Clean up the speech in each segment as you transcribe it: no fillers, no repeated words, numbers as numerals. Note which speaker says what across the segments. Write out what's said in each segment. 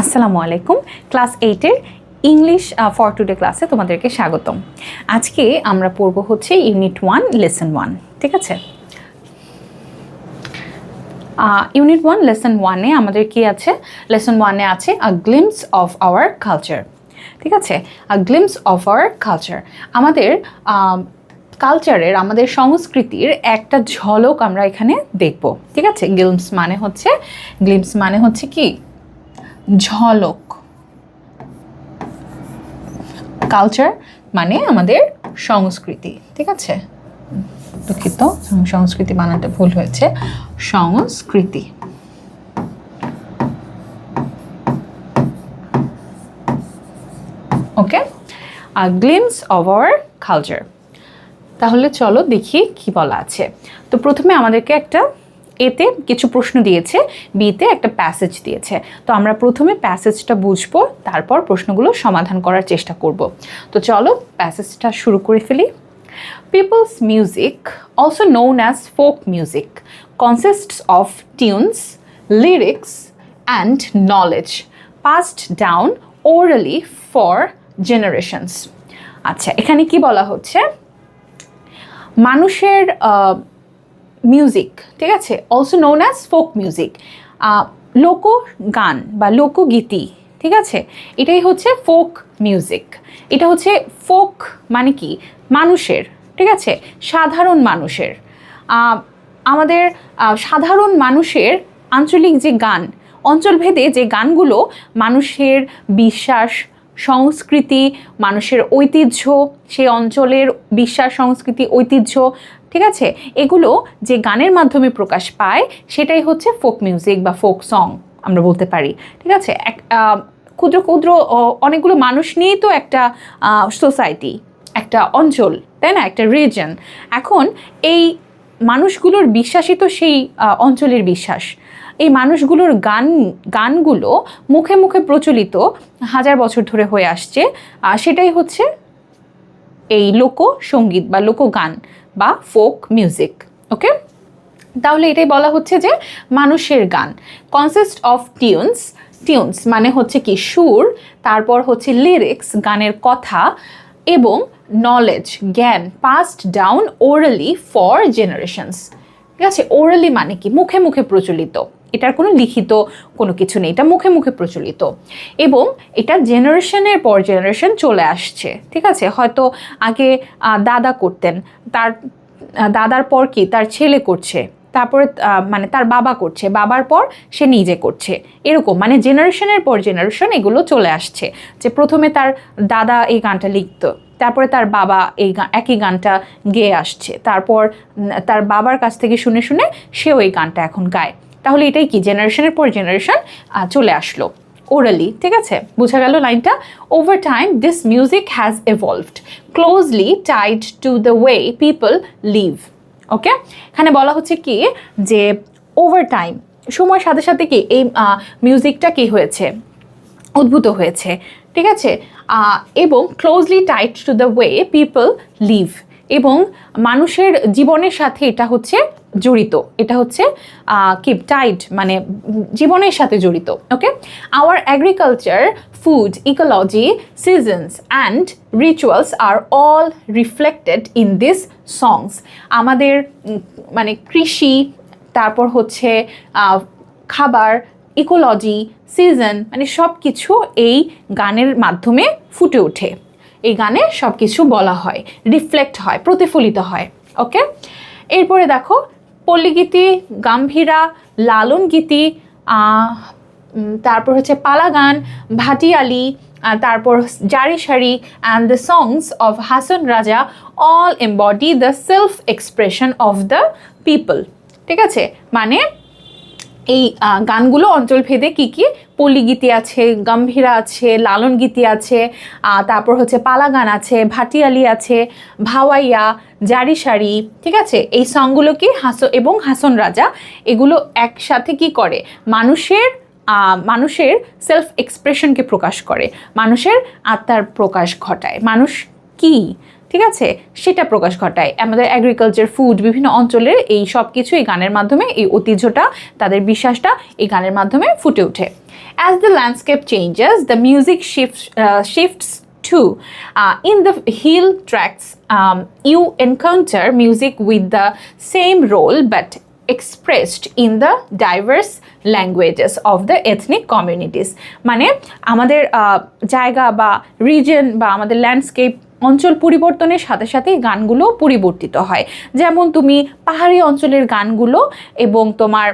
Speaker 1: আসসালামু আলাইকুম। Class 8-এর English for today ক্লাসে তোমাদেরকে স্বাগতম। আজকে আমরা পড়ব হচ্ছে ইউনিট 1 লেসন 1, ঠিক আছে? ইউনিট 1 লেসন 1-এ আমাদের কি আছে? লেসন 1-এ আছে আ গ্লিমস অফ আওয়ার কালচার, ঠিক আছে? আ গ্লিমস অফ আওয়ার কালচার, আমাদের কালচারের, আমাদের সংস্কৃতির একটা ঝলক আমরা এখানে দেখব, ঠিক আছে? গ্লিমস মানে হচ্ছে কি? ঝলক। কালচার মানে আমাদের সংস্কৃতি, ঠিক আছে? দুঃখিত, সংস্কৃতি বানানটা ভুল হয়েছে, সংস্কৃতি। ওকে, গ্লিমস অফ আওয়ার কালচার। তাহলে চলো দেখি কি বলা আছে। তো প্রথমে আমাদেরকে একটা এতে কিছু প্রশ্ন দিয়েছে, বিতে একটা প্যাসেজ দিয়েছে। তো আমরা প্রথমে প্যাসেজটা বুঝবো, তারপর প্রশ্নগুলো সমাধান করার চেষ্টা করব। তো চলো প্যাসেজটা শুরু করে ফেলি। People's music, also known as folk music, consists of tunes, lyrics, and knowledge passed down orally for generations. আচ্ছা, এখানে কি বলা হচ্ছে? মানুষের মিউজিক, ঠিক আছে? Also known as folk music, লোকগান বা লোকগীতি, ঠিক আছে? এটাই হচ্ছে ফোক মিউজিক। এটা হচ্ছে ফোক মানে কি? মানুষের, ঠিক আছে? সাধারণ মানুষের, আমাদের সাধারণ মানুষের আঞ্চলিক যে গান, অঞ্চলভেদে যে গানগুলো মানুষের বিশ্বাস, সংস্কৃতি, মানুষের ঐতিহ্য, সেই অঞ্চলের বিশ্বাস, সংস্কৃতি, ঐতিহ্য, ঠিক আছে? এগুলো যে গানের মাধ্যমে প্রকাশ পায় সেটাই হচ্ছে ফোক মিউজিক বা ফোক সং আমরা বলতে পারি, ঠিক আছে? ক্ষুদ্র ক্ষুদ্র অনেকগুলো মানুষ নিয়েই তো একটা সোসাইটি, একটা অঞ্চল, তাই না? একটা রিজন। এখন এই মানুষগুলোর বিশ্বাসই তো সেই অঞ্চলের বিশ্বাস। এই মানুষগুলোর গানগুলো মুখে মুখে প্রচলিত হাজার বছর ধরে হয়ে আসছে, সেটাই হচ্ছে এই লোকসঙ্গীত বা লোকগান বা ফোক মিউজিক। ওকে, তাহলে এটাই বলা হচ্ছে যে মানুষের গান। কনসিস্ট অফ টিউনস মানে হচ্ছে কি? সুর, তারপর হচ্ছে লিরিক্স, গানের কথা, এবং নলেজ, জ্ঞান, passed down orally for generations, ঠিক আছে? ওরালি মানে কি? মুখে মুখে প্রচলিত, এটার কোনো লিখিত কোনো কিছু নেই, এটা মুখে মুখে প্রচলিত, এবং এটা জেনারেশনের পর জেনারেশন চলে আসছে, ঠিক আছে? হয়তো আগে দাদা করতেন, তার দাদার পর কি তার ছেলে করছে, তারপরে মানে তার বাবা করছে, বাবার পর সে নিজে করছে, এরকম মানে জেনারেশনের পর জেনারেশন এগুলো চলে আসছে। যে প্রথমে তার দাদা এই গানটা লিখতো, তারপরে তার বাবা এই একই গানটা গেয়ে আসছে, তারপর তার বাবার কাছ থেকে শুনে শুনে সেও এই গানটা এখন গায়। তাহলে এটাই কি? জেনারেশনের পর জেনারেশন চলে আসলো ওরালি, ঠিক আছে? বোঝা গেল লাইনটা? Over time this music has evolved closely tied to the way people live. Okay, এখানে বলা হচ্ছে কি যে ওভার টাইম, সময়ের সাথে সাথে কি এই মিউজিকটা কি হয়েছে? উদ্ভূত হয়েছে, ঠিক আছে? এবং closely tied to the way people leave, এবং মানুষের জীবনের সাথে এটা হচ্ছে জড়িত, এটা হচ্ছে কি? টাইড মানে জীবনের সাথে জড়িত। Okay, our agriculture, food, ecology, seasons and rituals are all reflected in this songs. আমাদের মানে কৃষি, তারপর হচ্ছে খাবার, ইকোলজি, সিজন, মানে সব কিছু এই গানের মাধ্যমে ফুটে ওঠে। এই গানে সব কিছু বলা হয়, রিফ্লেক্ট হয়, প্রতিফলিত হয়। ওকে, এরপরে দেখো পল্লীগীতি, গাম্ভীরা, লালন গীতি, তারপর হচ্ছে পালা গান, ভাটিয়ালি, তারপর Jari Sari and the songs of Hason Raja all embody the self expression of the people, ঠিক আছে? মানে এই গানগুলো অঞ্চলভেদে কি কি? পল্লীগীতি আছে, গম্ভীরা আছে, লালন গীতি আছে, তারপর হচ্ছে পালা গান আছে, ভাটিয়ালি আছে, ভাওয়াইয়া, জারি সারি, ঠিক আছে? এই সংগুলো কি এবং হাসন রাজা এগুলো একসাথে কি করে? মানুষের সেলফ এক্সপ্রেশনকে প্রকাশ করে, মানুষের আত্মার প্রকাশ ঘটায়। মানুষ কি, ঠিক আছে, সেটা প্রকাশ ঘটায়। আমাদের এগ্রিকালচার, ফুড, বিভিন্ন অঞ্চলের এই সব কিছু এই গানের মাধ্যমে, এই ঐতিহ্যটা, তাদের বিশ্বাসটা এই গানের মাধ্যমে ফুটে ওঠে। As the landscape changes, the music shifts too. In the hill tracks, you encounter music with the same role but expressed in the diverse languages of the ethnic communities. মানে আমাদের জায়গা বা রিজন বা আমাদের ল্যান্ডস্কেপ, অঞ্চল পরিবর্তনের সাথে সাথে গানগুলো পরিবর্তিত হয়। যেমন তুমি পাহাড়ি অঞ্চলের গানগুলো এবং তোমার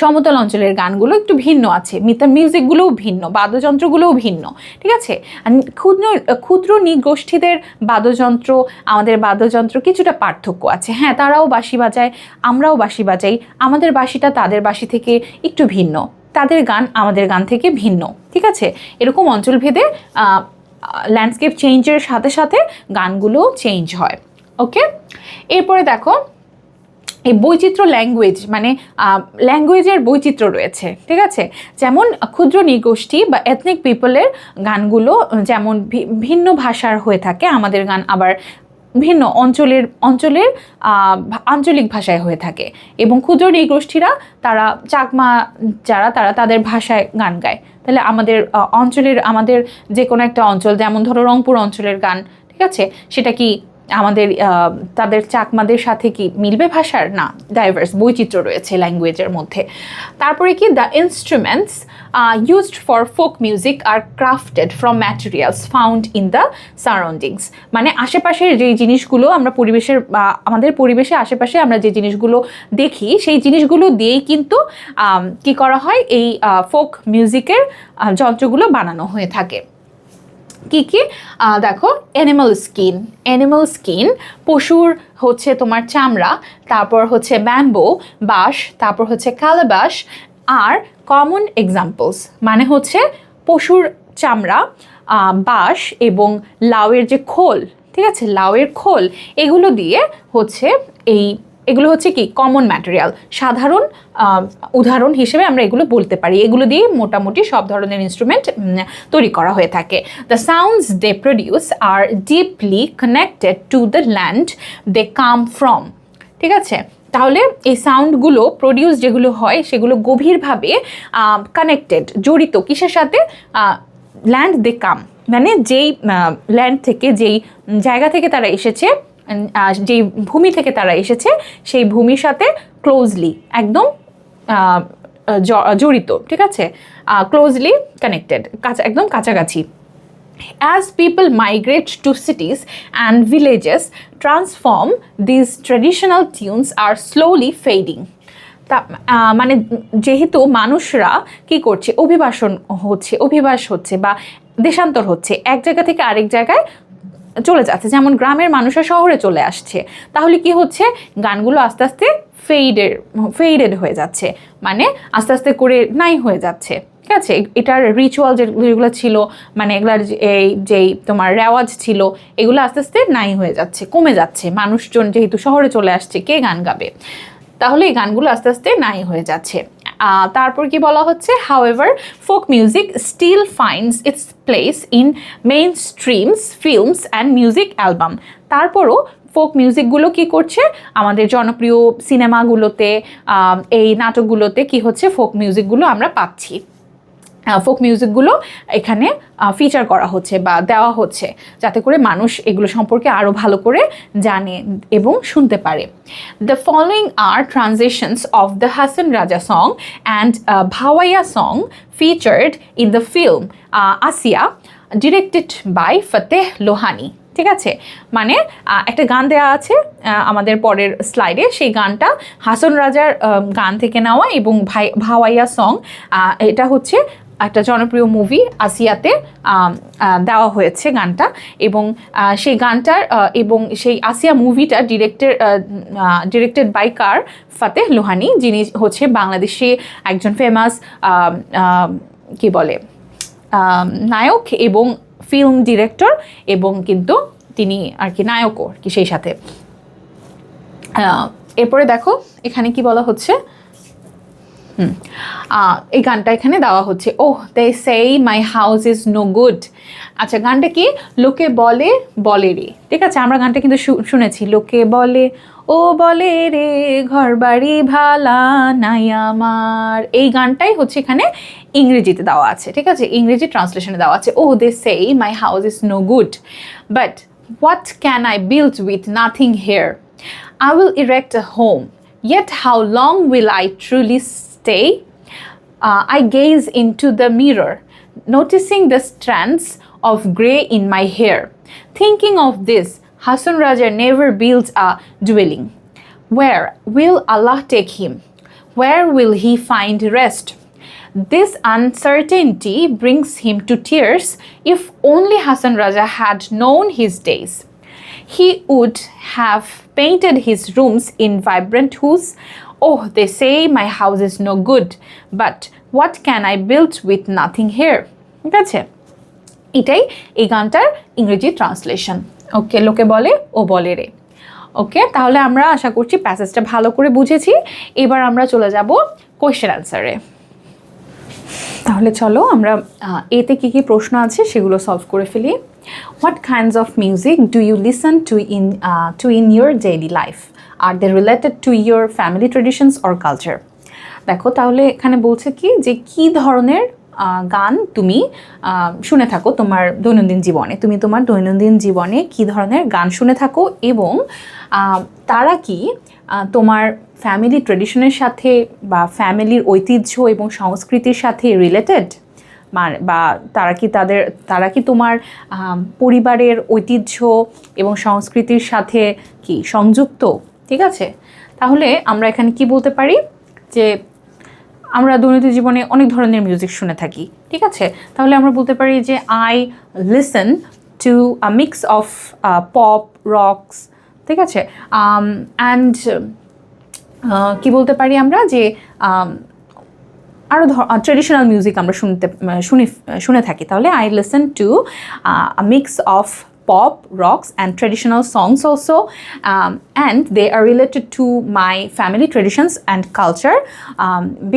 Speaker 1: সমতল অঞ্চলের গানগুলো একটু ভিন্ন আছে, মিউজিকগুলোও ভিন্ন, বাদ্যযন্ত্রগুলোও ভিন্ন, ঠিক আছে। ক্ষুদ্র নৃগোষ্ঠীদের বাদ্যযন্ত্র, আমাদের বাদ্যযন্ত্র কিছুটা পার্থক্য আছে। হ্যাঁ, তারাও বাঁশি বাজায়, আমরাও বাঁশি বাজাই, আমাদের বাঁশিটা তাদের বাঁশি থেকে একটু ভিন্ন, তাদের গান আমাদের গান থেকে ভিন্ন, ঠিক আছে। এরকম অঞ্চলভেদে ল্যান্ডস্কেপ চেঞ্জের সাথে সাথে গানগুলোও চেঞ্জ হয়। ওকে, এরপরে দেখো এই বৈচিত্র্য ল্যাঙ্গুয়েজ, মানে ল্যাঙ্গুয়েজের বৈচিত্র্য রয়েছে, ঠিক আছে। যেমন ক্ষুদ্র নৃগোষ্ঠী বা এথনিক পিপলের গানগুলো যেমন ভিন্ন ভাষার হয়ে থাকে, আমাদের গান আবার ভিন্ন অঞ্চলের আঞ্চলিক ভাষায় হয়ে থাকে। এবং ক্ষুদ্র নৃগোষ্ঠীরা, তারা চাকমা যারা, তারা তাদের ভাষায় গান গায়। তাহলে আমাদের যে কোনো একটা অঞ্চল, যেমন ধরো রংপুর অঞ্চলের গান, ঠিক আছে, সেটা কি আমাদের তাদের চাকমাদের সাথে কি মিলবে ভাষার? না, ডাইভার্স, বৈচিত্র্য রয়েছে ল্যাঙ্গুয়েজের মধ্যে। তারপরে কি, the instruments used for folk music are crafted from materials found in the surroundings. মানে আশেপাশের যে জিনিসগুলো আমরা আমাদের পরিবেশে আশেপাশে আমরা যে জিনিসগুলো দেখি, সেই জিনিসগুলো দিয়েই কিন্তু কি করা হয়, এই ফোক মিউজিকের যন্ত্রগুলো বানানো হয়ে থাকে। কি কি দেখো, অ্যানিমাল স্কিন, পশুর হচ্ছে তোমার চামড়া, তারপর হচ্ছে ব্যাম্বো, বাঁশ, তারপর হচ্ছে কালাবাশ। আর কমন এক্সাম্পলস মানে হচ্ছে পশুর চামড়া, বাঁশ এবং লাউয়ের যে খোল, ঠিক আছে, লাউয়ের খোল, এগুলো দিয়ে হচ্ছে এগুলো হচ্ছে কি কমন ম্যাটেরিয়াল, সাধারণ উদাহরণ হিসেবে আমরা এগুলো বলতে পারি। এগুলো দিয়ে মোটামুটি সব ধরনের ইনস্ট্রুমেন্ট তৈরি করা হয়ে থাকে। The sounds they produce are deeply connected to the land they come from, ঠিক আছে। তাহলে এই সাউন্ডগুলো প্রডিউস যেগুলো হয়, সেগুলো গভীরভাবে কানেক্টেড, জড়িত কিসের সাথে? ল্যান্ড দে কাম, মানে যেই ল্যান্ড থেকে, যেই জায়গা থেকে তারা এসেছে, যেই ভূমি থেকে তারা এসেছে, সেই ভূমির সাথে ক্লোজলি, একদম জড়িত, ঠিক আছে, ক্লোজলি কানেক্টেড, একদম কাছাকাছি। As people migrate to cities and villages, transform these traditional tunes are slowly fading. মানে যেহেতু মানুষরা কি করছে, অভিবাস হচ্ছে বা দেশান্তর হচ্ছে, এক জায়গা থেকে আরেক জায়গায় চলে যাচ্ছে, যেমন গ্রামের মানুষরা শহরে চলে আসছে, তাহলে কি হচ্ছে, গানগুলো আস্তে আস্তে ফেডেড হয়ে যাচ্ছে, মানে আস্তে আস্তে করে নাই হয়ে যাচ্ছে, ঠিক আছে। এটার রিচুয়াল যেগুলো ছিল, মানে এগুলার যেই তোমার রেওয়াজ ছিল, এগুলো আস্তে আস্তে নাই হয়ে যাচ্ছে, কমে যাচ্ছে। মানুষজন যেহেতু শহরে চলে আসছে, কে গান গাবে? তাহলে এই গানগুলো আস্তে আস্তে নাই হয়ে যাচ্ছে। তারপর কি বলা হচ্ছে, however folk music still finds its place in mainstreams, films and music album. তারপরও ফোক মিউজিকগুলো কি করছে, আমাদের জনপ্রিয় সিনেমাগুলোতে, এই নাটকগুলোতে কি হচ্ছে, ফোক মিউজিকগুলো আমরা পাচ্ছি। ফোক মিউজিকগুলো এখানে ফিচার করা হচ্ছে বা দেওয়া হচ্ছে, যাতে করে মানুষ এগুলো সম্পর্কে আরও ভালো করে জানে এবং শুনতে পারে। The following are transitions of the Hasan Raja song and Bhawaiya song featured in the film Asiya, directed by Fateh Lohani, ঠিক আছে। মানে একটা গান দেওয়া আছে আমাদের পরের স্লাইডে, সেই গানটা হাসান রাজার গান থেকে নেওয়া এবং ভাওয়াইয়া সং, এটা হচ্ছে একটা জনপ্রিয় মুভি আসিয়াতে দেওয়া হয়েছে গানটা। এবং সেই গানটার এবং সেই আসিয়া মুভিটা ডিরেক্টেড বাই কার? ফতেহ লোহানি, যিনি হচ্ছে বাংলাদেশে একজন ফেমাস কি বলে নায়ক এবং ফিল্ম ডিরেক্টর, এবং কিন্তু তিনি আর কি নায়কও আর কি সেই সাথে। এরপরে দেখো এখানে কি বলা হচ্ছে, এই গানটা এখানে দেওয়া হচ্ছে, oh they say my house is no good. আচ্ছা, গানটা কি? লোকে বলে বলে রে, ঠিক আছে, আমরা গানটা কিন্তু শুনেছি, লোকে বলে ও বলে রে ঘর বাড়ি ভালা নাই আমার। এই গানটাই হচ্ছে এখানে ইংরেজিতে দেওয়া আছে, ঠিক আছে, ইংরেজি ট্রান্সলেশনে দেওয়া আছে, oh they say my house is no good but what can I build with nothing here, I will erect a home, yet how long will I truly stay? I gaze into the mirror, noticing the strands of grey in my hair. Thinking of this, Hasan Raja never builds a dwelling. Where will Allah take him? Where will he find rest? This uncertainty brings him to tears. If only Hasan Raja had known his days, he would have painted his rooms in vibrant hues. Oh, they say my house is no good, but what can I build with nothing here? ঠিক আছে, এটাই এই গানটার ইংরেজি translation. ওকে, লোকে বলে ও বলে রে। ওকে, তাহলে আমরা আশা করছি প্যাসেজটা ভালো করে বুঝেছি। এবার আমরা চলে যাব কোয়েশ্চেন অ্যান্সারে। তাহলে চলো আমরা এতে কী কী প্রশ্ন আছে সেগুলো সলভ করে ফেলি। What kinds of music do you listen to in your daily life? Are they related to your family traditions or culture? দেখো, তাহলে এখানে বলছে কি যে কী ধরনের গান তুমি শুনে থাকো তোমার দৈনন্দিন জীবনে, তুমি তোমার দৈনন্দিন জীবনে কী ধরনের গান শুনে থাকো এবং তারা কি তোমার ফ্যামিলি ট্রেডিশনের সাথে বা ফ্যামিলির ঐতিহ্য এবং সংস্কৃতির সাথে রিলেটেড, বা তারা কি তোমার পরিবারের ঐতিহ্য এবং সংস্কৃতির সাথে কি সংযুক্ত, ঠিক আছে। তাহলে আমরা এখানে কি বলতে পারি যে আমরা দৈনন্দিন জীবনে অনেক ধরনের মিউজিক শুনে থাকি, ঠিক আছে। তাহলে আমরা বলতে পারি যে I listen to a mix of pop, rocks, ঠিক আছে, অ্যান্ড কি বলতে পারি আমরা যে আরও ট্রেডিশনাল মিউজিক আমরা শুনে থাকি। তাহলে I listen to a mix of pop, rocks and traditional songs also, and they are related to my family traditions and culture,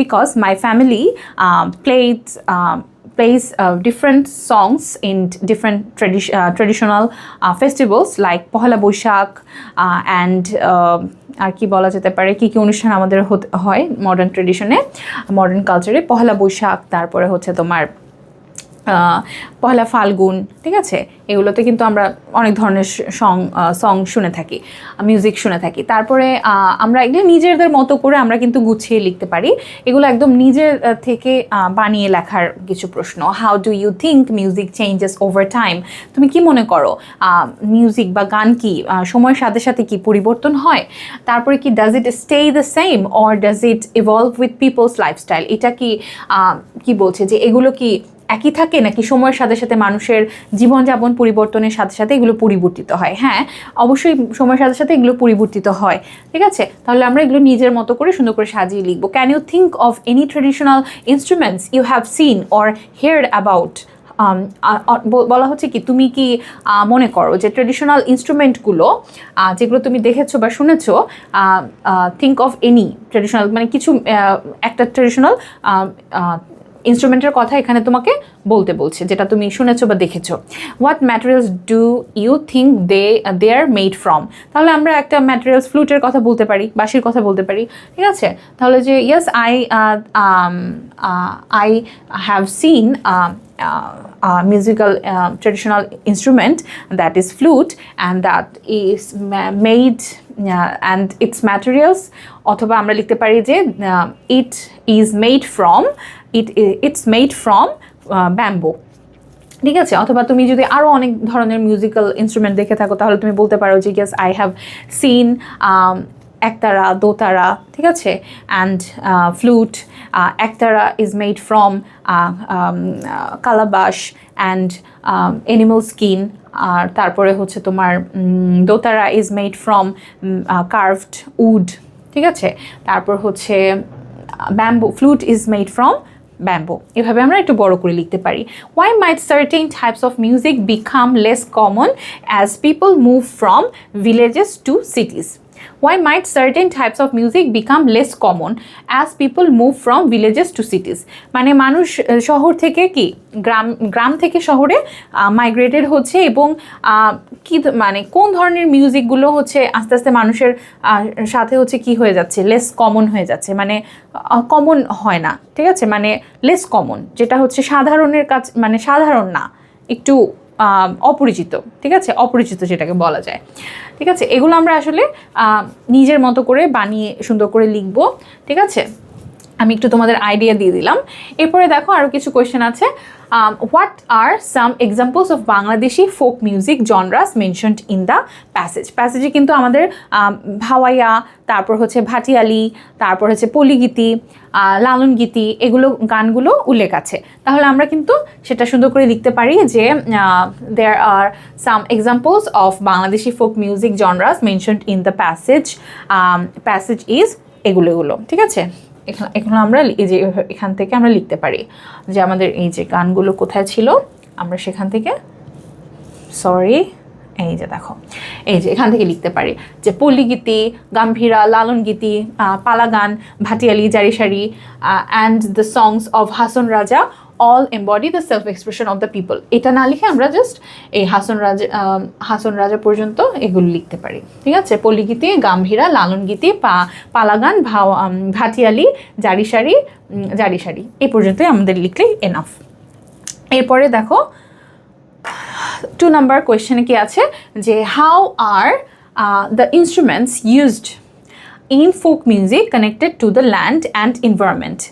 Speaker 1: because my family plays different songs in different traditional festivals like Pohela Boishakh and আর কি বলা যেতে পারে, কী কী অনুষ্ঠান আমাদের হয় modern ট্রেডিশনে, modern কালচারে, পহেলা বৈশাখ, তারপরে হচ্ছে তোমার পহেলা ফাল্গুন, ঠিক আছে, এগুলোতে কিন্তু আমরা অনেক ধরনের সং শুনে থাকি, মিউজিক শুনে থাকি। তারপরে আমরা এগুলো নিজেদের মতো করে আমরা কিন্তু গুছিয়ে লিখতে পারি, এগুলো একদম নিজের থেকে বানিয়ে লেখার কিছু প্রশ্ন। How do you think music changes over time? তুমি কি মনে করো মিউজিক বা গান কি সময়ের সাথে সাথে কি পরিবর্তন হয়? তারপরে কি does it stay the same or does it evolve with people's lifestyle? এটা কি বলছে যে এগুলো কি একই থাকে নাকি সময়ের সাথে সাথে মানুষের জীবনযাপন পরিবর্তনের সাথে সাথে এগুলো পরিবর্তিত হয়? হ্যাঁ, অবশ্যই সময়ের সাথে সাথে এগুলো পরিবর্তিত হয়, ঠিক আছে। তাহলে আমরা এগুলো নিজের মতো করে সুন্দর করে সাজিয়ে লিখবো। Can you think of any traditional instruments you have seen or heard about? বলা হচ্ছে কি তুমি কি মনে করো যে ট্রেডিশনাল ইনস্ট্রুমেন্টগুলো যেগুলো তুমি দেখেছো বা শুনেছো, থিঙ্ক অফ এনি ট্রেডিশনাল মানে কিছু একটা ট্রেডিশনাল ইনস্ট্রুমেন্টের কথা এখানে তোমাকে বলতে বলছে যেটা তুমি শুনেছো বা দেখেছো। What materials do you think they are made from? তাহলে আমরা একটা ম্যাটেরিয়ালস, ফ্লুটের কথা বলতে পারি, বাঁশির কথা বলতে পারি, ঠিক আছে। তাহলে যে yes I have scene musical traditional instrument that is flute and that is made and its materials, অথবা আমরা লিখতে পারি যে it's made from bamboo, ঠিক আছে। অথবা তুমি যদি আরও অনেক ধরনের মিউজিক্যাল ইনস্ট্রুমেন্ট দেখে থাকো তাহলে তুমি বলতে পারো যে yes I have seen ektara, dotara, ঠিক আছে, and flute. Ektara is made from calabash and animal skin, আর তারপরে হচ্ছে তোমার dotara is made from carved wood, ঠিক আছে। তারপর হচ্ছে bamboo, flute is made from bamboo. এভাবে আমরা একটু বড় করে লিখতে পারি। Why might certain types of music become less common as people move from villages to cities? Why might certain types of music become less common as people move from villages to cities? মানে মানুষ শহর থেকে কি গ্রাম থেকে শহরে migrated হচ্ছে, এবং কি মানে কোন ধরনের মিউজিকগুলো হচ্ছে আস্তে আস্তে মানুষের সাথে হচ্ছে কি হয়ে যাচ্ছে, লেস কমন হয়ে যাচ্ছে, মানে কমন হয় না, ঠিক আছে, মানে লেস কমন, যেটা হচ্ছে সাধারণের কাছে মানে সাধারণ না, একটু অপরিচিত, ঠিক আছে, অপরিচিত যেটাকে বলা যায়, ঠিক আছে। এগুলো আমরা আসলে নিজের মতো করে বানিয়ে সুন্দর করে লিখব, ঠিক আছে। আমি একটু তোমাদের আইডিয়া দিয়ে দিলাম। এরপরে দেখো আরও কিছু কোয়েশ্চেন আছে। What are some examples of Bangladeshi folk music genres mentioned in the passage? প্যাসেজে কিন্তু আমাদের ভাওয়াইয়া, তারপর হচ্ছে ভাটিয়ালি, তারপর হচ্ছে পল্লীগীতি, লালন গীতি, এগুলো গানগুলো উল্লেখ আছে। তাহলে আমরা কিন্তু সেটা সুন্দর করে লিখতে পারি যে there are some examples of Bangladeshi folk music genres mentioned in the passage is এগুলো, ঠিক আছে। এখানে আমরা এই যে এখান থেকে আমরা লিখতে পারি যে আমাদের এই যে গানগুলো কোথায় ছিল, আমরা সেখান থেকে এই যে দেখো এই যে এখান থেকে লিখতে পারি যে পল্লীগীতি, Gambhira, Lalon Giti, Palagan, Bhatiali, Jarisari and the songs of Hason Raja all embody the self-expression of the people। এটা না লিখে আমরা জাস্ট এই হাসন রাজা পর্যন্ত এগুলো লিখতে পারি, ঠিক আছে। পল্লীগীতি, গাম্ভীরা, লালন গীতি, পালাগান, ভাটিয়ালি, জারিসারি এই পর্যন্তই আমাদের লিখলেই এনাফ। এরপরে দেখো 2 নাম্বার কোয়েশ্চেনে কি আছে যে how are the instruments used in folk music connected to the land and environment?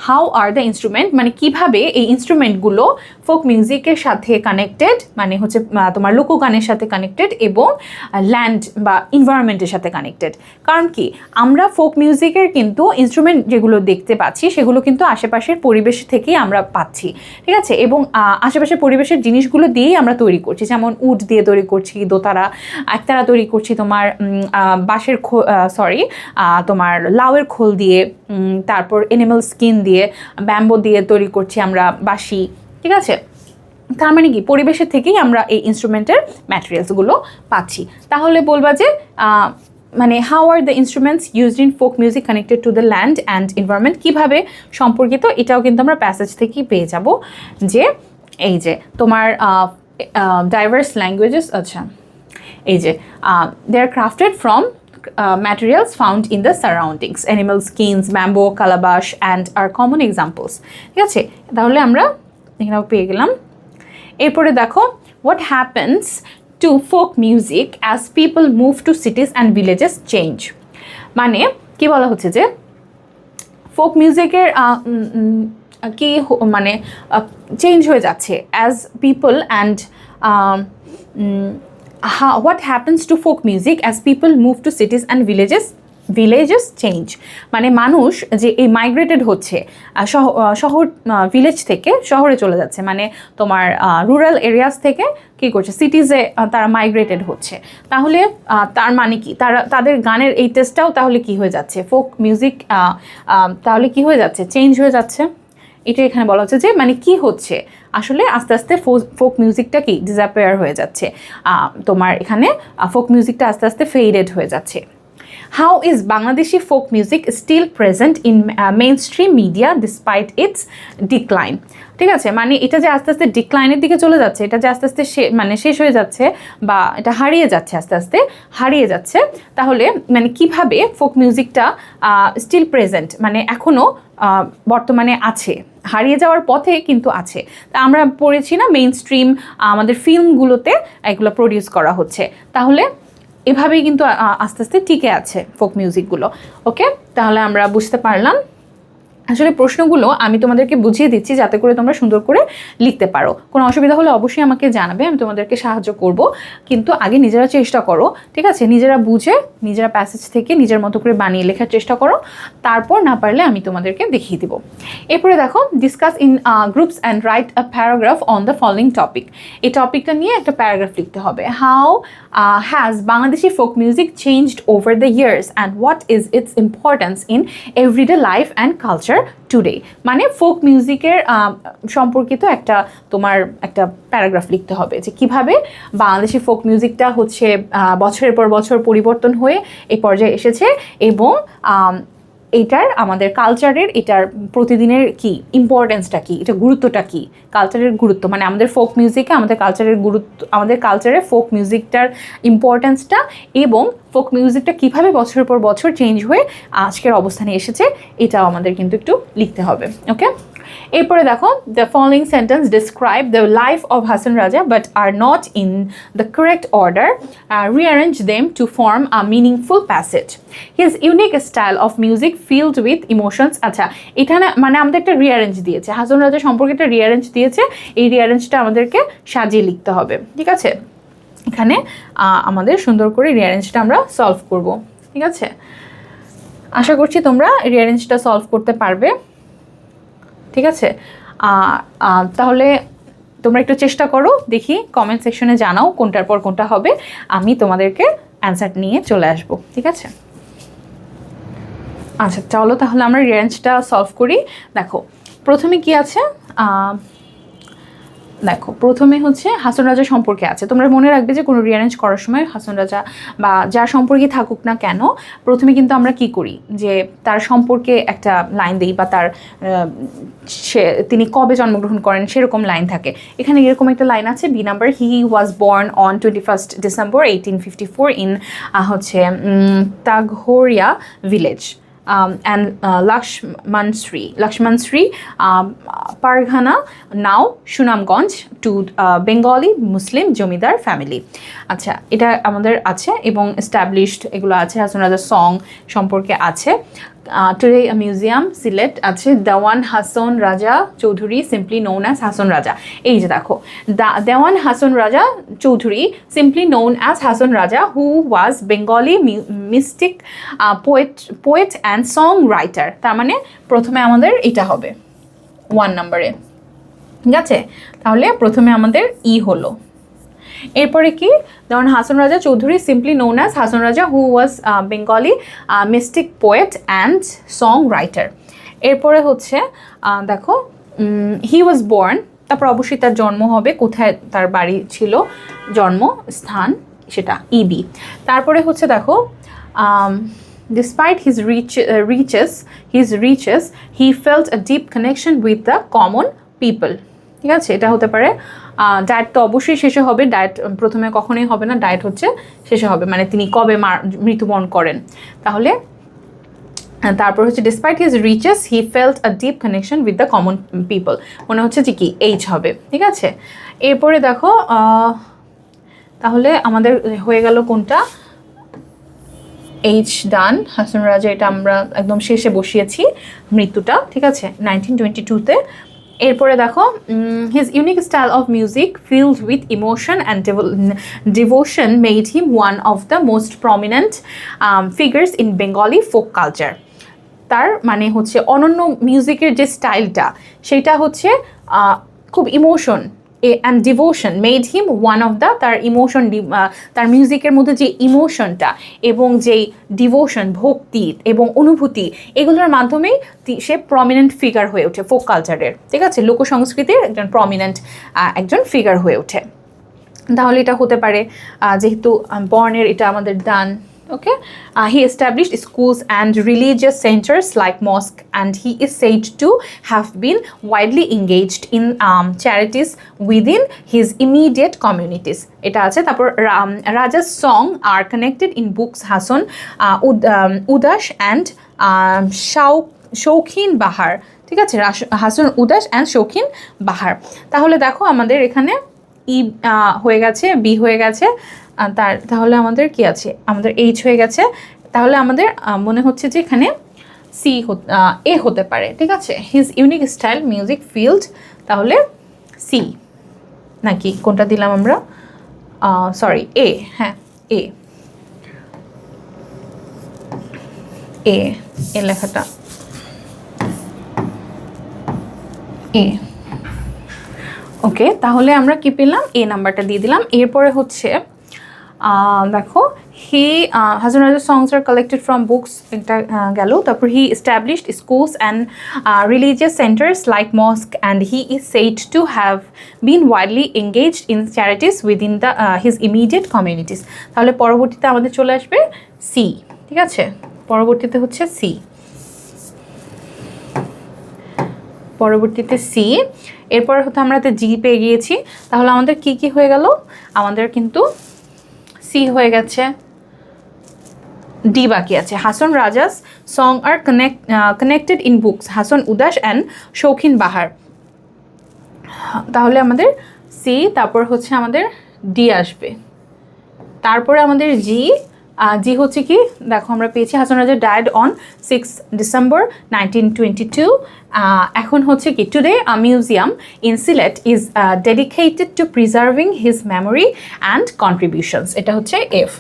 Speaker 1: How are the instrument মানে কিভাবে এই ইনস্ট্রুমেন্টগুলো ফোক মিউজিকের সাথে কানেক্টেড, মানে হচ্ছে তোমার লোকগানের সাথে কানেক্টেড এবং ল্যান্ড বা এনভায়রনমেন্টের সাথে কানেক্টেড। কারণ কি আমরা ফোক মিউজিকের কিন্তু ইনস্ট্রুমেন্ট যেগুলো দেখতে পাচ্ছি সেগুলো কিন্তু আশেপাশের পরিবেশ থেকেই আমরা পাচ্ছি, ঠিক আছে, এবং আশেপাশের পরিবেশের জিনিসগুলো দিয়েই আমরা তৈরি করছি, যেমন উড দিয়ে তৈরি করছি দোতারা, একতারা তৈরি করছি তোমার তোমার লাউয়ের খোল দিয়ে, তারপর এনিম্যাল স্কিন দিয়ে, ব্যাম্বো দিয়ে তৈরি করছি আমরা বাঁশি, ঠিক আছে। তার মানে কি পরিবেশের থেকেই আমরা এই ইনস্ট্রুমেন্টের ম্যাটেরিয়ালসগুলো পাচ্ছি। তাহলে বলবা যে মানে how are the instruments used in folk music connected to the land and environment, কীভাবে সম্পর্কিত, এটাও কিন্তু আমরা প্যাসেজ থেকেই পেয়ে যাব যে এই যে তোমার ডাইভার্স ল্যাঙ্গুয়েজেস, আচ্ছা এই যে they are crafted from materials found in the surroundings, animal skins, bamboo, calabash and are common examples, ঠিক আছে। তাহলে আমরা এখানে পেয়ে গেলাম। এরপরে দেখো what happens to folk music as people move to cities and villages change, মানে কি বলা হচ্ছে যে ফোক মিউজিকের কি মানে চেঞ্জ হয়ে যাচ্ছে as people and what happens to folk music as people move to cities and villages change, মানে মানুষ যে এই মাইগ্রেটেড হচ্ছে শহর ভিলেজ থেকে শহরে চলে যাচ্ছে, মানে তোমার রুরাল এরিয়াস থেকে কী করছে সিটিজে তারা মাইগ্রেটেড হচ্ছে, তাহলে তার মানে কি তাদের গানের এই টেস্টটাও তাহলে কি হয়ে যাচ্ছে, ফোক মিউজিক তাহলে কি হয়ে যাচ্ছে, চেঞ্জ হয়ে যাচ্ছে। এটা এখানে বলা হচ্ছে যে মানে কি হচ্ছে আসলে আস্তে আস্তে ফোক মিউজিকটা কি ডিসঅ্যাপিয়ার হয়ে যাচ্ছে, তোমার এখানে ফোক মিউজিকটা আস্তে আস্তে ফেডেড হয়ে যাচ্ছে। How is Bangladeshi folk music still present in mainstream media despite its decline? ঠিক আছে, মানে এটা যে আস্তে আস্তে ডিক্লাইনের দিকে চলে যাচ্ছে, এটা যে আস্তে আস্তে মানে শেষ হয়ে যাচ্ছে বা এটা হারিয়ে যাচ্ছে, আস্তে আস্তে হারিয়ে যাচ্ছে, তাহলে মানে কিভাবে ফোক মিউজিকটা স্টিল প্রেজেন্ট মানে এখনও বর্তমানে আছে, হারিয়ে যাওয়ার পথে কিন্তু আছে। তা আমরা পড়েছি না মেইন স্ট্রিম আমাদের ফিল্মগুলোতে এগুলো প্রডিউস করা হচ্ছে, তাহলে এভাবেই কিন্তু আস্তে আস্তে টিকে আছে ফোক মিউজিকগুলো। ওকে, তাহলে আমরা বুঝতে পারলাম আসলে প্রশ্নগুলো আমি তোমাদেরকে বুঝিয়ে দিচ্ছি যাতে করে তোমরা সুন্দর করে লিখতে পারো। কোনো অসুবিধা হলে অবশ্যই আমাকে জানাবে, আমি তোমাদেরকে সাহায্য করব, কিন্তু আগে নিজেরা চেষ্টা করো, ঠিক আছে, নিজেরা বুঝে নিজেরা প্যাসেজ থেকে নিজের মতো করে বানিয়ে লেখার চেষ্টা করো, তারপর না পারলে আমি তোমাদেরকে দেখিয়ে দিব। এরপরে দেখো discuss in groups and write a paragraph on the following topic, এই টপিকটা নিয়ে একটা প্যারাগ্রাফ লিখতে হবে। How has Bangladeshi folk music changed over the years and what is its importance in everyday life and culture culture today, মানে folk মিউজিকের সম্পর্কিত তোমার একটা প্যারাগ্রাফ লিখতে হবে যে কিভাবে বাংলাদেশি ফোক মিউজিকটা হচ্ছে বছরের পর বছর পরিবর্তন হয়ে এই পর্যায়ে এসেছে, এবং এটার আমাদের কালচারের এটার প্রতিদিনের কি ইম্পর্টেন্সটা কি, এটা গুরুত্বটা কি, কালচারের গুরুত্ব মানে আমাদের ফোক মিউজিকে আমাদের কালচারের গুরুত্ব, আমাদের কালচারে ফোক মিউজিকটার ইম্পর্টেন্সটা, এবং ফোক মিউজিকটা কীভাবে বছরের পর বছর চেঞ্জ হয়ে আজকের অবস্থানে এসেছে, এটাও আমাদের কিন্তু একটু লিখতে হবে। ওকে, এরপরে দেখো, the following sentence describe the life of Hasan Raja but are not in the correct order, rearrange them to form a meaningful passage. His unique style of music filled with emotions. আচ্ছা, এখানে মানে আমাদের একটা রিঅ্যারেঞ্জ দিয়েছে, হাসান রাজা সম্পর্কে একটা রিঅ্যারেঞ্জ দিয়েছে, এই রিঅ্যারেঞ্জটা আমাদেরকে সাজিয়ে লিখতে হবে। ঠিক আছে, এখানে আমাদের সুন্দর করে রিঅ্যারেঞ্জটা আমরা সলভ করব। ঠিক আছে, আশা করছি তোমরা রিঅ্যারেঞ্জটা সলভ করতে পারবে। ঠিক আছে, তাহলে তোমরা একটু চেষ্টা করো, দেখি কমেন্ট সেকশনে জানাও কোনটার পর কোনটা হবে, আমি তোমাদেরকে অ্যান্সার নিয়ে চলে আসবো। ঠিক আছে, আচ্ছা চলো তাহলে আমরা রিঅ্যারেঞ্জটা সলভ করি। দেখো প্রথমে কি আছে, দেখো প্রথমে হচ্ছে হাসান রাজা সম্পর্কে আছে। তোমরা মনে রাখবে যে কোনো রিঅ্যারেঞ্জ করার সময় হাসান রাজা বা যার সম্পর্কে থাকুক না কেন, প্রথমে কিন্তু আমরা কি করি যে তার সম্পর্কে একটা লাইন দিই, বা তার তিনি কবে জন্মগ্রহণ করেন সেরকম লাইন থাকে। এখানে এরকম একটা লাইন আছে, B number, he was born on 21 December 1854 in হচ্ছে Tegharia village and Lakshman Sri Parghana, now Sunamganj, to Bengali Muslim zamindar family. আচ্ছা, এটা আমাদের আছে এবং এস্টাবলিশড এগুলো আছে, হাসান রাজার সং সম্পর্কে আছে। টুডে মিউজিয়াম সিলেট আছে, Dewan Hasan Raja Chowdhury simply known as Hasan Raja. এই যে দেখো, Dewan Hasan Raja Chowdhury simply known as Hasan Raja, who was Bengali mystic poet and song writer. তার মানে প্রথমে আমাদের এটা হবে 1 নম্বরে। ঠিক আছে, তাহলে প্রথমে আমাদের ই হলো। এরপরে কি, যেমন Hasan Raja Chowdhury simply known as Hasan Raja, who was Bengali mystic poet and song writer. এরপরে হচ্ছে দেখো, হি ওয়াজ বর্ন, তারপর অবশ্যই তার জন্ম হবে, কোথায় তার বাড়ি ছিল, জন্মস্থান সেটা ইবি। তারপরে হচ্ছে দেখো, despite his riches he felt a deep connection with the common people। ঠিক আছে, এটা হতে পারে। ডায়েট তো অবশ্যই শেষে হবে, ডায়েট প্রথমে কখনোই হবে না, ডায়েট হচ্ছে শেষে হবে, মানে তিনি কবে মৃত্যুবরণ করেন। তাহলে তারপর হচ্ছে despite his riches he felt a deep connection with the common people, মনে হচ্ছে যে কি এইচ হবে। ঠিক আছে, এরপরে দেখো, তাহলে আমাদের হয়ে গেল কোনটা, এইচ ডান, হাসান রাজা এটা আমরা একদম শেষে বসিয়েছি মৃত্যুটা। ঠিক আছে, 1922-তে। এরপরে দেখো, his unique style of music filled with emotion and devotion made him one of the most prominent figures in Bengali folk culture. তার মানে হচ্ছে অনন্য মিউজিকের যে স্টাইলটা, সেটা হচ্ছে খুব emotion and devotion made him one of the, তার ইমোশন, তার মিউজিকের মধ্যে যে ইমোশনটা এবং যেই ডিভোশন ভক্তি এবং অনুভূতি, এগুলোর মাধ্যমেই সে প্রমিনেন্ট ফিগার হয়ে ওঠে ফোক কালচারের। ঠিক আছে, লোকসংস্কৃতির একজন প্রমিনেন্ট একজন ফিগার হয়ে ওঠে। তাহলে এটা হতে পারে, যেহেতু বর্ণের এটা আমাদের ডান। Okay, he established schools and religious centers like mosque, and he is said to have been widely engaged in charities within his immediate communities. এটা আছে। তারপর Raja's song are connected in books Hasan Udas and শৌখিন বাহার। ঠিক আছে, Hasan Udas and শৌখিন বাহার। তাহলে দেখো আমাদের এখানে ই হয়ে গেছে, বি হয়ে গেছে, তাহলে আমাদের কি আছে, আমাদের এইচ হয়ে গেছে। তাহলে আমাদের মনে হচ্ছে যে এখানে সি এ হতে পারে। ঠিক আছে, his unique style music field, তাহলে সি নাকি কোনটা দিলাম আমরা, সরি এ, হ্যাঁ এ, এ লেখাটা এ। ওকে, তাহলে আমরা কি পেলাম, এ নাম্বারটা দিয়ে দিলাম। এরপরে হচ্ছে দেখো হি হাসান রাজার songs are collected from books এটা গেল। তারপর হি established schools and religious centers like mosque and he is said to have been widely engaged in charities within the his immediate communities। তাহলে পরবর্তীতে আমাদের চলে আসবে সি, ঠিক আছে, পরবর্তীতে হচ্ছে সি, পরবর্তীতে সি। এরপর হচ্ছে আমরা তো জি পেয়ে গিয়েছি, তাহলে আমাদের কি কি হয়ে গেল, আমাদের কিন্তু সি হয়ে গেছে, ডি বাকি আছে। Hasan Raja's song are connected in books Hasan Udas and শৌখিন বাহার, তাহলে আমাদের সি, তারপর হচ্ছে আমাদের ডি আসবে। তারপরে আমাদের জি, জি হচ্ছে কি, দেখো আমরা পেয়েছি হাসান রাজা ডায়েড অন 6 ডিসেম্বর 1922। এখন হচ্ছে কি, today a museum in Sylhet is dedicated to preserving his memory and contributions, এটা হচ্ছে এফ।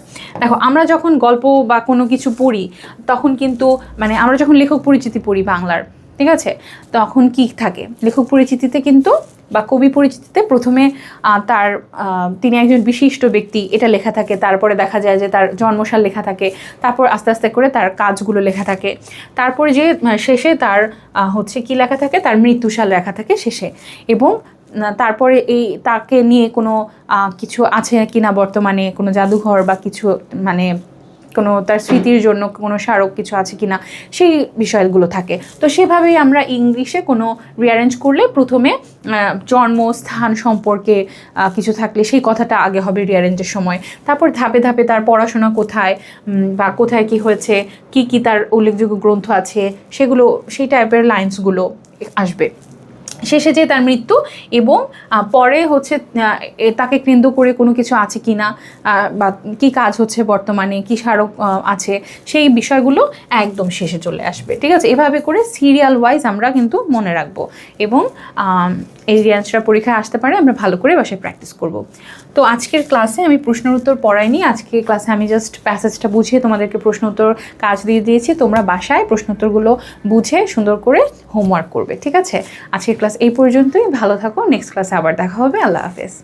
Speaker 1: দেখো আমরা যখন গল্প বা কোনো কিছু পড়ি তখন কিন্তু মানে আমরা যখন লেখক পরিচিতি পড়ি বাংলার, ঠিক আছে, তখন কি থাকে লেখক পরিচিতিতে কিন্তু বা কবি পরিচিতিতে প্রথমে তার তিনি একজন বিশিষ্ট ব্যক্তি এটা লেখা থাকে, তারপরে দেখা যায় যে তার জন্মসাল লেখা থাকে, তারপর আস্তে আস্তে করে তার কাজগুলো লেখা থাকে, তারপরে যে শেষে তার হচ্ছে কি লেখা থাকে, তার মৃত্যুসাল লেখা থাকে শেষে, এবং তারপরে এই তাকে নিয়ে কোনো কিছু আছে কিনা বর্তমানে কোনো জাদুঘর বা কিছু মানে কোনো তার স্মৃতির জন্য কোনো স্মারক কিছু আছে কিনা সেই বিষয়গুলো থাকে। তো সেভাবেই আমরা ইংলিশে কোনো রিঅ্যারেঞ্জ করলে প্রথমে জন্মস্থান সম্পর্কে কিছু থাকলে সেই কথাটা আগে হবে রিঅ্যারেঞ্জের সময়, তারপর ধাপে ধাপে তার পড়াশোনা কোথায় বা কোথায় কি হয়েছে, কি কি তার উল্লেখযোগ্য গ্রন্থ আছে সেগুলো, সেই টাইপের লাইন্সগুলো আসবে। শেষে যে তার মৃত্যু এবং পরে হচ্ছে তাকে কেন্দ্র করে কোনো কিছু আছে কি না বা কী কাজ হচ্ছে বর্তমানে, কী স্মারক আছে, সেই বিষয়গুলো একদম শেষে চলে আসবে, ঠিক আছে। এভাবে করে সিরিয়াল ওয়াইজ আমরা কিন্তু মনে রাখবো এবং এই রিয়ান্সটা পরীক্ষায় আসতে পারে, আমরা ভালো করে বাসায় প্র্যাকটিস করব। তো আজকের ক্লাসে আমি প্রশ্নের উত্তর পড়াইনি, আজকের ক্লাসে আমি জাস্ট প্যাসেজটা বুঝিয়ে তোমাদেরকে প্রশ্ন উত্তর কাজ দিয়ে দিয়েছি, তোমরা বাসায় প্রশ্ন উত্তরগুলো বুঝে সুন্দর করে হোমওয়ার্ক করবে, ঠিক আছে। আজকের ক্লাস এই পর্যন্তই, ভালো থাকো, নেক্সট ক্লাসে আবার দেখা হবে, আল্লাহ হাফেজ।